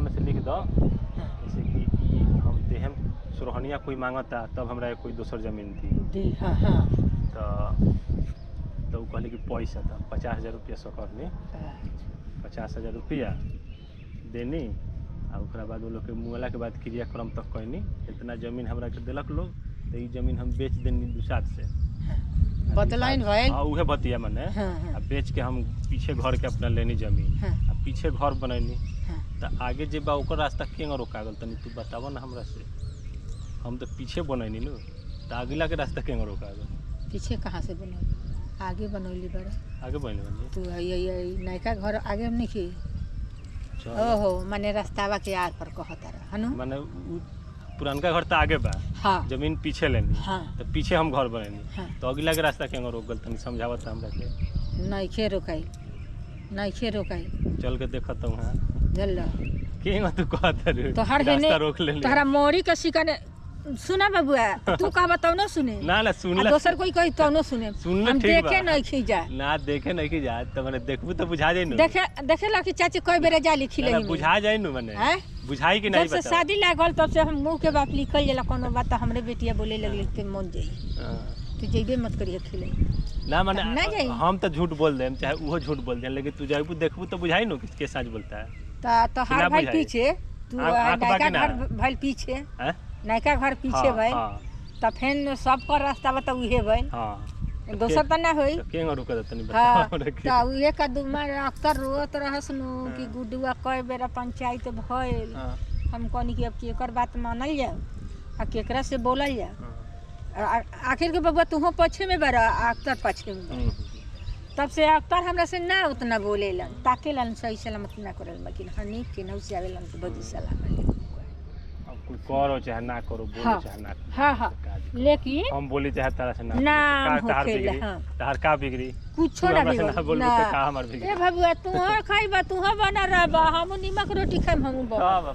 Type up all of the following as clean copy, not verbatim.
में से लिख दो जैसे कि हम देहम सुरहनिया कोई मांगता तब हमरा कोई दोसर जमीन दी। हाँ हाँ तो कहले कि पैसा था 50,000 रुपया सकरनी 50,000 रुपया देनी और ओकरा बाद वो लोग के मुआला के बाद क्रियाक्रम तक कहनी इतना जमीन हमरा के दिलक लोग तो ये जमीन हम बेच देनी दुसाद से बदलाइन भइल। हाँ उहे बतिया मने अब बेच के हम पीछे घर के अपना लेनी जमीन अब पीछे घर बनैनी तो आगे जे बा ओकर रास्ता केंग रोका गल तनी तू बताव ना हमरा से हम तो पीछे बनैनी नु तो अगला के रास्ता केंग रोका गल। पीछे कहाँ से बनैली आगे बनैली बड़ा आगे बनले बनी तू नयका घर आगे में नहीं ओहो माने रास्तावा के आर पर कहता रहा हनु माने पुरानका घर तो आगे बा हाँ जमीन पीछे लेनी हाँ तो पीछे हम घर बनैनी हाँ तो अगला के रास्ता केंग रोक गल तनी समझावत हमरा के नइखे रोकाई चल के देखत हूं हां जल्ल केंग तू कहत रे तोहर रास्ता रोक ले तोहरा मोरी के सिकाने सुना बबुआ तू कहबा तब न सुने ना सुनला दोसर कोई कही तब न सुने सुनले हम ठीक देखे बा नहीं खी जा ना देखे नहीं की जा त माने देखबू त बुझा जाई नु देखे ला कि चाची कई बेरे जा लिखी ले बुझा जाई नु माने हैं बुझाई कि नहीं जब से शादी लागल तब से हम मुंह के बात लिखल जाला कोनो बात त हमरे बेटिया बोले लगली ते मन जाई तू जइबे मत करिए खिले ना माने ना जाई हम तो झूठ बोल देम चाहे वो झूठ बोल दे लेकिन तू जाइबू देखबू तो बुझाई नु किसके सच बोलता है तो हर भाई पीछे तू नयका घर भइल पीछे हैं नयका घर पीछे भइल त फेन सब पर रास्ता बता उहे भइल हां दोसर त ना होई केंग रुक तनी हां बताओ रे त उहे का दुमा अक्सर रोत रहस नु कि गुडुआ कई बेरा पंचायत भइल हम कहनी कि अब केकर बात मानल जाए आ केकरा से बोलल जाए आखिर के बबुआ तू पछे में बड़ा अक्सर पछे में तब से अक्सर हमरा से ना उतना बोलेलन ताकेलन सही सलामत ना करल लेकिन हनी के नौ से आवेलन तो बदी सलाम कोई करो चाहे ना करो बोलो चाहे ना हां हां लेकिन हम बोली चाहे तारा से ना नाम होखेला हां तार का बिगड़ी कुछो ना बिगड़ी ना बोलबो त का हमर बिगड़ी ए बबुआ तू खाइबा तू बना रहबा हम नीमक रोटी खाइम हम सब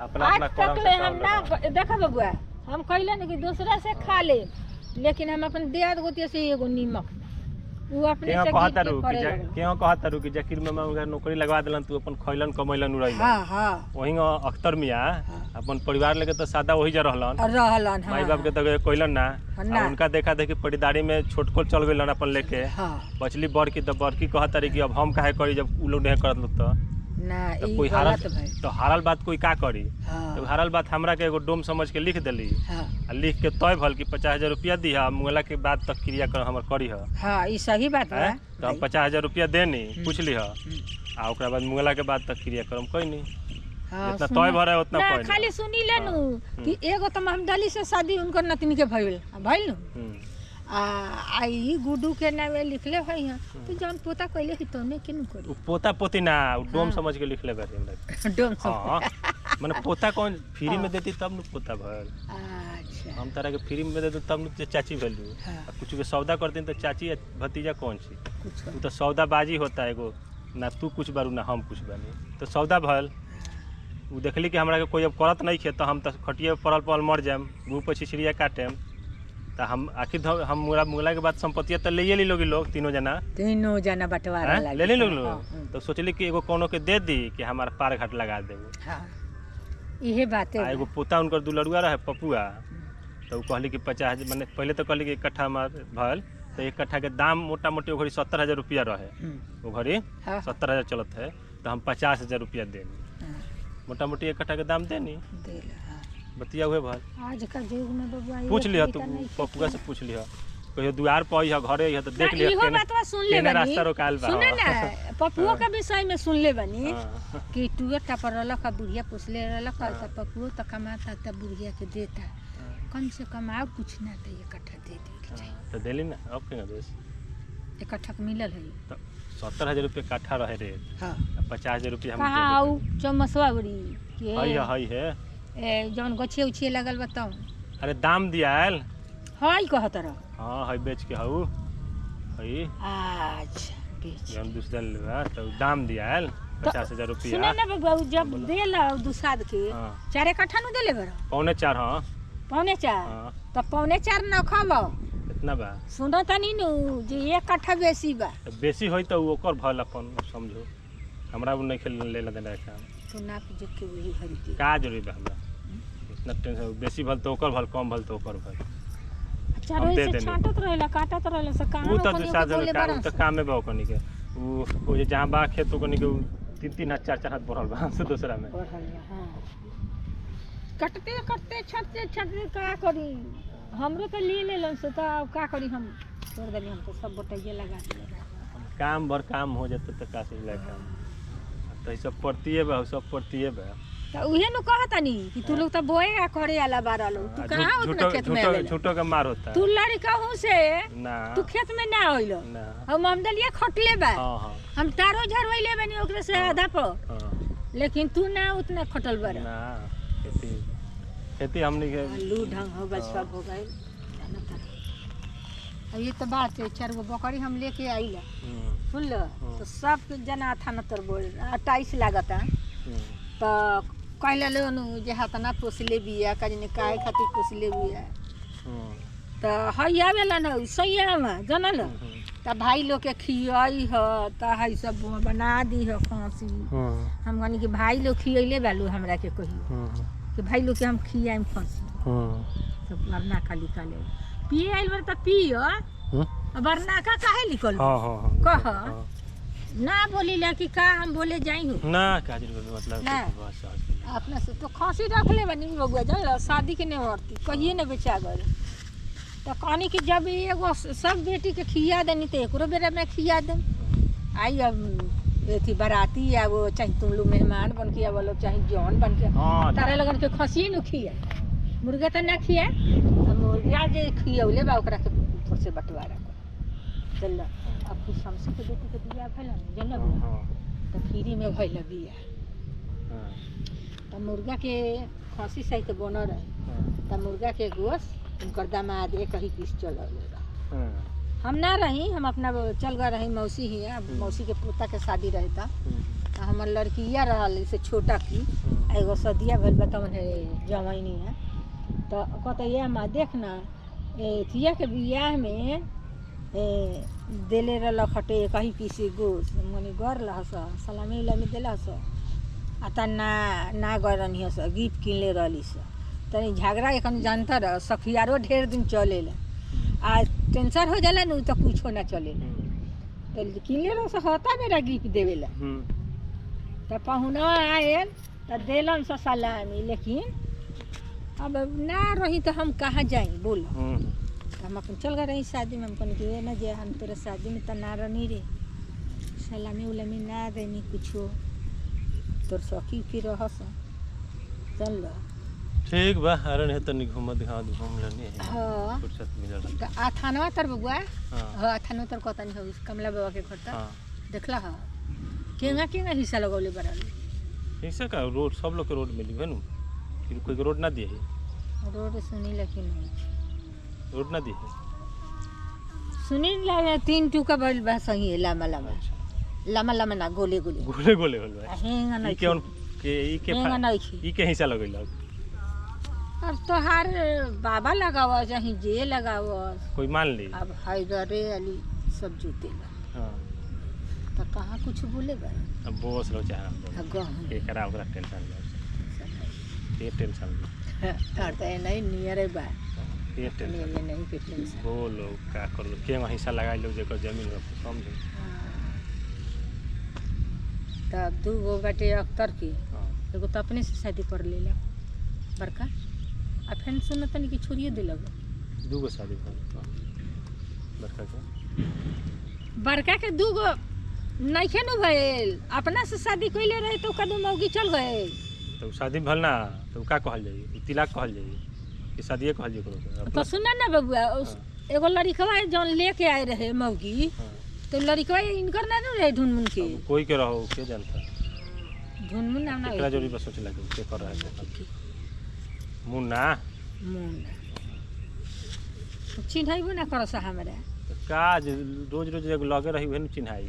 अपना आज तक ले हम ना देखा बबुआ हम कहले कि दूसरा से खा ले लेकिन हम अपन दियाद गोतिया से एगो नीमक वो अपने से कहता रू कि जकीर में मैं नौकरी लगवा दिलन तू अपन खइलन कमैलन उड़ैलन हां हां वही अख्तर मियां अपन परिवार लेके तो सादा वही जा रहलन हां माई बाप के तो कहलन ना उनका देखा देखी परिदारी में छोटकोल चल गइलन अपन लेके बचली बड़ की तो बड़की कहता रही कि अब हम काहे करी जब उ लोग नहीं करत लोग तो ना तो कोई हारल बात कोई का करी तो हारल बात हमरा के एगो डोम समझ के लिख देली आ लिख के तय भल कि 50,000 रुपया दी है मुगला के बाद तक क्रिया कर हमर करी है हां ई सही बात है तो हम 50,000 रुपया देनी पूछ ली है आ ओकरा बाद मुगला के बाद तक क्रिया करम कोई नहीं जितना तय भर है उतना कोई खाली सुनी लेनु कि एगो तो महमदली से शादी उनकर नतनी के भइल नु आई गुडू के नाम लिखले है तो जौन पोता कहले है तने केनु करी पोता पोती ना डोम समझ के लिखले बारे हमरा डोम हां माने पोता कौन फ्री में देती तब न पोता भल अच्छा हम तारा के फ्री में दे दो तब न चाची वैल्यू कुछ के सौदा कर दिन तो चाची भतीजा कौन सी तू तो सौदाबाजी होता है एगो ना तू कुछ बारू ना हम कुछ बानी तो सौदा भल उ देखली कि हमरा के कोई अब करत नहीं खे तो हम तो खटिए पड़ल मर जाम मुंह पे छिछड़िया काटेम तो हम आखिर हम मुगला के बाद संपत्ति तो ले ली लोग तीनों जना बंटवारा ले ली लोग तो सोचली कि एगो कोनो के दे दी कि हमारा पार घाट लगा देबो इहे बात है एगो पोता उनकर दुलड़ुआ रहे पपुआ तो कहली कि 50,000 माने पहले तो कहली कि एक कट्ठा हमार भल तो एक कट्ठा के दाम मोटा मोटी घड़ी 70,000 रुपया रहे वो घड़ी 70,000 चलत है तो हम 50,000 रुपया देनी मोटा मोटी एक कट्ठा के दाम देनी बतिया हुए भल आज का युग में बबुआ पूछ लिया तू पपुआ से पूछ लिया कहियो द्वार पर है घरे है तो देख लिया इहो बातवा सुन ले बनी रास्ता रोकाल बा सुने ना पपुआ का विषय में सुन ले बनी कि टुए टपरल का बुढ़िया पुछले रहल का त पपुआ त कमाता त बुढ़िया के देता कम से कम आओ कुछ ना त एक कट्ठा दे दे तो देली ना अब के दोस्त एक कट्ठा मिलल है तो 70,000 रुपया कट्ठा रहे रे हां 50,000 रुपया हम कहां आऊ चमसवा बड़ी के है ए जौन गछे उछे लगल बताओ अरे दाम दियाल हाय कहत रह हां है बेच के हऊ हई अच्छा बेच हम दूसरा लेबा तो दाम दियाल 50,000 रुपया सुने ना बाबू जब देला दुसाद के 4 कट्ठा नु देले बरा 4.5 हां 4.5 तो 4.5 न खाबो इतना बा सुनो तनी नु जे 1 कट्ठा बेसी बा बेसी होई तो ओकर भल अपन समझो हमरा नहीं खेल लेला देना काम तो नाप जोख के वही भरी दे का जरूरी बा हमरा इतना टेंशन बेसी भल तो ओकर भल कम भल तो ओकर भल चारो से छांटत रहेला काटत रहेला से कहां वो तो साथ तो काम में बा कनी के वो जे जहां बा खेत तो कनी के 3-3 हाथ 4-4 हाथ बढ़ल बा से दूसरा में बढ़ल हां कटते कटते छटते छटते का करी हमरो तो ले लेलन से तो का करी हम छोड़ देली हम तो सब बटैया लगा दिए काम भर काम हो जाते तो का से ले काम तो सब पड़ती है बा सब पड़ती है बा तो उहे नु कहतानी कि तू लोग तो बोएगा करे वाला बारा लोग तू कहां उतना खेत में आवेला झूठो का मार होता है तू लड़का हूं से ना तू खेत में ना होइलो ना हम आमदलिया खटले बा हां हां हम तारो झरवैले बनी ओकरे से आधा पर हां लेकिन तू ना उतना खटल बारा ना खेती खेती हमनी के आलू ढंग हो गल सब हो गए अब ये तो बात है 4 गो बकरी हम लेके आइला सुन लो तो सब जना था न तर बोल 28 लागता तो कहले लोनु जे हातना पोसले बिया कजने काहे खातिर पोसले बिया तो हई आवेला न सैया में जानल त भाई लोग के खियाई ह त हई सब बना दी ह खांसी हम कहनी कि भाई लोग खियैले बालू हमरा के कहियो कि भाई लोग के हम खियाइम खांसी तो वरना खाली काले पिए आइल बर त पियो वरना का काहे निकल हां हां कह ना बोलीला कि का हम बोले जाई हो ना काजर मतलब ना अपना से तो खांसी रख ले बनी बबुआ जा शादी के नहीं होती कहिए न बेचा गए तो कहनी कि जब एगो सब बेटी के खिया देनी तो एकरो बेरा में खिया दे आई अब एथी बाराती या वो चाहे तुम लोग मेहमान बन के आवलो चाहे जौन बन के तारे लगन के खसिए न खिया मुर्गा तो ना खिया मुर्गा जे खियौले बा ओकरा के ऊपर से बंटवारा कर चल अब कुछ समसी के बेटी के बियाह भइल जनब तो फ्री में भइल बियाह तो मुर्गा के खसी सहित बन रहे तो मुर्गा के गोश्त उनकर दामाद एक ही पीस चल हम ना रही हम अपना चल गए रही मौसी ही मौसी के पोता के शादी रहे था तो हमार लड़किया रहल से छोटा की एगो सदिया भइल बा तमने जवानी है तो कहते ये माँ देखना थिया के बियाह में देले रह खटे कहीं पीसी गोश्त मने गर लहस सलामी उलामी देलस आ त ना गरनी हस गिफ्ट किनले रहली स तनी झगड़ा एखन जानता रह सखियारो ढेर दिन चलेला आ टेंशन हो जाला न तो कुछो ना चलेला तो किनले रह स होता मेरा गिफ्ट देवेला तो पहुना आयल तो देलन स सलामी लेकिन अब ना रही तो हम कहाँ जाई बोल हम अपन चल गए रही शादी में हम कहनी कि ना जे हम तोरा शादी में तो ना रहनी रे सलामी उलामी ना देनी कुछो तोर सखी की रहस चल ठीक बा अरे नहीं तनी घूम लेनी हां फुर्सत मिलल त आ थानवा तर बबुआ हां थानवा तर कतनी हो कमला बाबा के घर त देखला ह केंगा हिस्सा लगौले बराल हिस्सा का रोड सब लोग के रोड मिली है नु फिर कोई रोड ना दिए रोड सुनी लेकिन रोड ना दिए सुनी ला 3 टुका बल बा सही लामा लामा ना गोले होल बा हेंगा ना ई के हिस्सा लगैलक अब तोहार बाबा लगावा चाहे जे लगावा कोई मान ली अब हैदरे अली सब जुटेला हां तो कहाँ कुछ बोले बा अब बोस लो चाह के करा ओकरा टेंशन के टेंशन करता है नहीं नियर बा ये टेंशन नहीं के टेंशन बोलो का कर लो के हिस्सा लगा लो जेकर जमीन में समझो तब 2 गो बाटे अख्तर की एगो तो अपने से शादी कर लेला बड़का आ फिर सुन तनी कि छोड़िए दिलक 2 गो शादी बड़का के 2 गो नइखे न भइल अपना से शादी कइले रहे तो कदम मौगी चल गए तो शादी भल ना तो का कहल जाई तिलक कहल जाई कि शादी कहल जाई करो तो सुन ना बबुआ एगो लड़कवा जौन लेके आए रहे मौगी तो लड़कवा इनकर ना रहे ढुनमुन के कोई के रहो के जानता ढुनमुन नाम ना एकरा जोड़ी बस सोच लगे के कर रहा है मुन्ना चिन्हैबो ना करस हमरा का रोज लगे रही उहे चिन्हाई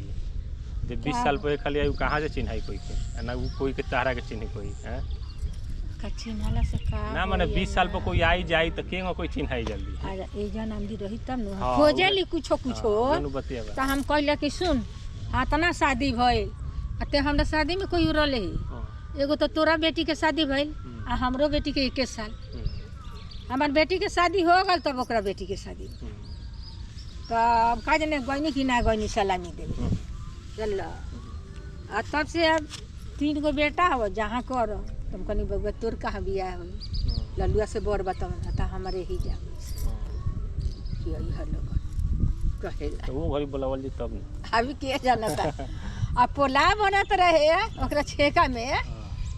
जे 20 साल पहले खाली आयु कहाँ से चिन्हाई कोई के ना कोई के तारा के चिन्ह कोई हैं का चिन्हाला से का ना माने 20 साल पर कोई आई जाई त केंगो कोई चिन्हाई जल्दी आ ए जन आमदी रही तब न खोजेली कुछो जनु बतियाबा त हम कहले कि सुन हां तना शादी भइल अते हमरा शादी में कोई रहले है एगो तो तोरा बेटी के शादी भइल आ हमरो बेटी के 21 साल हमार बेटी के शादी हो गल तब ओकरा बेटी के शादी तो अब का जाने गईनी कि ना गईनी सलामी देवे चल आ तब से अब 3 गो बेटा हो जहाँ कर तुम कनी बउआ तोर कहाँ बियाह हो लल्लुआ से बड़ बतावन था हमारे ही जा कि यही लोग कहेला तो वो घरी बुलावल जी तब न अभी के जानता आ पोला बनत रहे ओकरा छेका में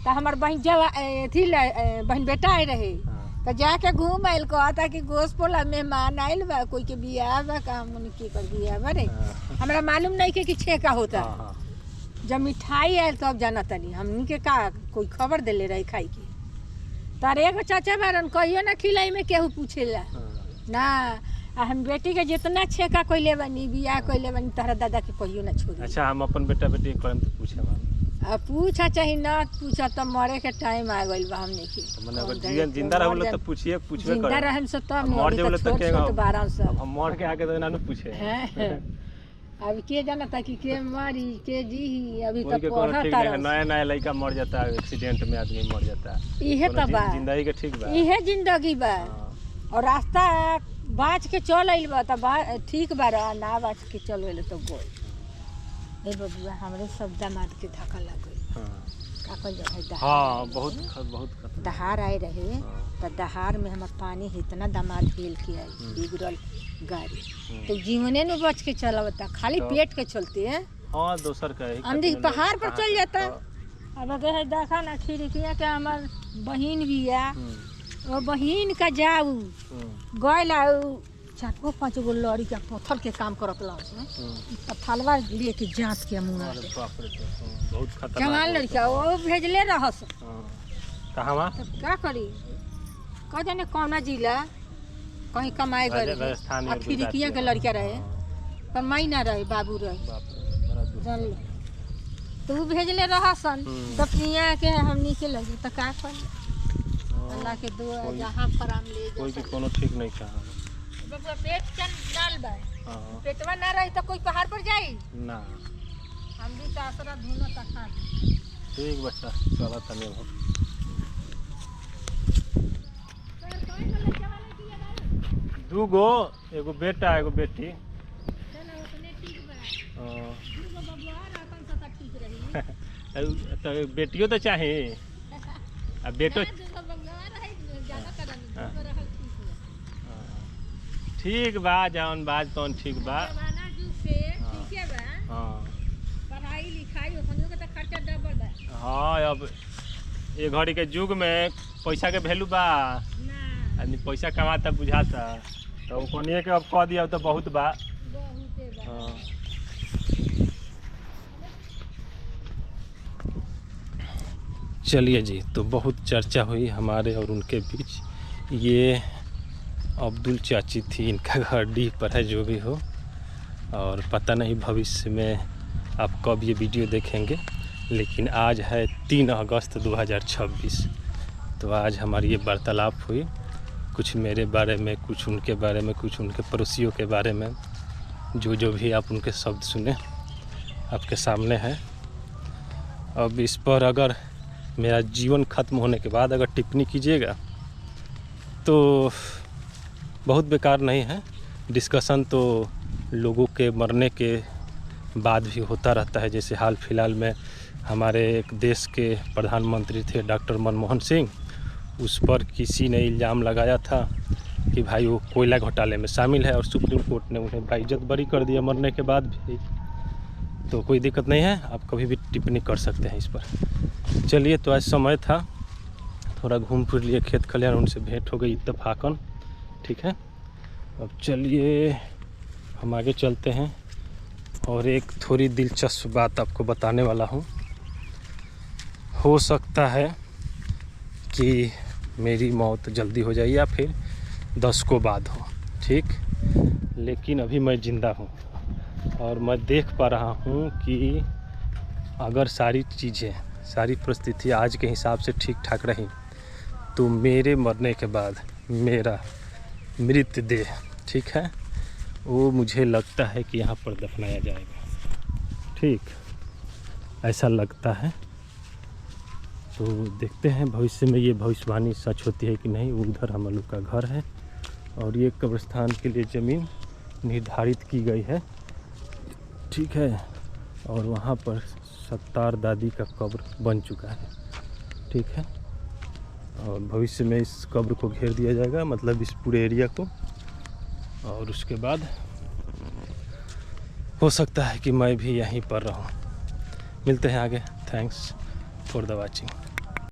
तो हमार बहन जब थी बहन बेटा आए रहे तो जाके घूम आयल कहता कि गोश पोला मेहमान आयल बा कोई के बियाह बा का हमनी के कर बियाह बा रे हमरा मालूम नहीं के कि छेका होता जब मिठाई आयल तब जाना तनी हमनी के का कोई खबर देले रहे खाई की तारे एगो चाचा बारन कहियो ना खिलाई में केहू पूछेला ना आ हम बेटी के जितना छेका कइले बानी बियाह कइले बानी तारा दादा के कहियो ना छोड़ी। अच्छा हम अपन बेटा बेटी करम तो पूछे आ पूछा चाहे ना पूछा तो मरे के टाइम आ गइल बा हमने के माने अगर जीवन जिंदा रहल तो पूछिए पूछबे कर जिंदा रहम से तब मर जेबले तो के 12 साल हम मर के आके तो ना पूछे अभी के जानता कि के मरी के जी अभी तक पढ़ता है नया नया लड़का मर जाता है एक्सीडेंट में आदमी मर जाता है इहे त बा जिंदगी के ठीक बा इहे जिंदगी बा और रास्ता बाँच के चल आइल बा त ठीक बा ना बाँच के चल गइल तो गोल ए बबुआ हमरे सब दामाद के धक्का लग गइल का कल जाए हां बहुत दहाड़ आए रहे तो दहाड़ में हमर पानी इतना दामाद हिल के आई बिगड़ल गाड़ी तो जीवने न बच के चलावता खाली पेट के चलते हैं हां दोसर का है अंधी पहाड़ पर चल जाता अब अगर देखा ना खिड़कियां के हमर बहिन भी है वो बहिन का जाऊ गइला 4-5 गो लड़ी के पत्थर के काम करत ला उसमें फलवा लेके जांच के मुंह अरे बाप रे बहुत खतरनाक जवान लड़का वो भेजले रहस कहां का करी का जाने कौना जिला कहीं कमाए गए राजस्थान में खिड़किया के लड़का रहे कमाई ना रहे बाबू रहे जान तो भेजले रहसन दपनिया के हमनी के लगी तो का कर अल्लाह के दुआ जहां फराम ले कोई के कोनो ठीक नहीं कहा बबुआ पेट चल डाल बा पेटवा ना रही तो कोई पहाड़ पर जाई ना हम भी तो आसरा धुना ता खा ठीक बच्चा चला तने हो 2 गो एगो बेटा एगो बेटी चलो उतने ठीक बा 2 गो बबुआ रहतन त ठीक रही तो बेटियो तो चाहे आ बेटो ठीक बा जौन बात तौन ठीक बा पढ़ाई लिखाई ओखनियो के त खर्चा डबल बा हां अब ये घड़ी के युग में पैसा के वैल्यू बा ना आदमी पैसा कमाता बुझाता तो कोनिए के अब कह दिया तो बहुत बा हां चलिए जी तो बहुत चर्चा हुई हमारे और उनके बीच ये अब्दुल चाची थी इनका घर डी पर है जो भी हो और पता नहीं भविष्य में आप कब ये वीडियो देखेंगे लेकिन आज है 3 अगस्त 2026 तो आज हमारी ये वार्तालाप हुई कुछ मेरे बारे में कुछ उनके बारे में कुछ उनके पड़ोसियों के बारे में जो भी आप उनके शब्द सुने आपके सामने है। अब इस पर अगर मेरा जीवन ख़त्म होने के बाद अगर टिप्पणी कीजिएगा तो बहुत बेकार नहीं है। डिस्कशन तो लोगों के मरने के बाद भी होता रहता है। जैसे हाल फिलहाल में हमारे एक देश के प्रधानमंत्री थे डॉक्टर मनमोहन सिंह, उस पर किसी ने इल्ज़ाम लगाया था कि भाई वो कोयला घोटाले में शामिल है और सुप्रीम कोर्ट ने उन्हें बाइज्जत बरी कर दिया मरने के बाद भी। तो कोई दिक्कत नहीं है, आप कभी भी टिप्पणी कर सकते हैं इस पर। चलिए तो आज समय था, थोड़ा घूम फिर लिए खेत खलिहान, उनसे भेंट हो गई इत्तेफाकन, ठीक है। अब चलिए हम आगे चलते हैं और एक थोड़ी दिलचस्प बात आपको बताने वाला हूँ। हो सकता है कि मेरी मौत जल्दी हो जाए या फिर 10 को बाद हो, ठीक, लेकिन अभी मैं ज़िंदा हूँ और मैं देख पा रहा हूँ कि अगर सारी चीज़ें, सारी परिस्थिति आज के हिसाब से ठीक ठाक रही तो मेरे मरने के बाद मेरा मृतदेह, ठीक है, वो मुझे लगता है कि यहाँ पर दफनाया जाएगा, ठीक। ऐसा लगता है। तो देखते हैं भविष्य में ये भविष्यवाणी सच होती है कि नहीं। उधर हम लोग का घर है और ये कब्रिस्तान के लिए ज़मीन निर्धारित की गई है, ठीक है। और वहाँ पर सत्तार दादी का कब्र बन चुका है, ठीक है। और भविष्य में इस कब्र को घेर दिया जाएगा, मतलब इस पूरे एरिया को। और उसके बाद हो सकता है कि मैं भी यहीं पर रहूं। मिलते हैं आगे। Thanks for the watching.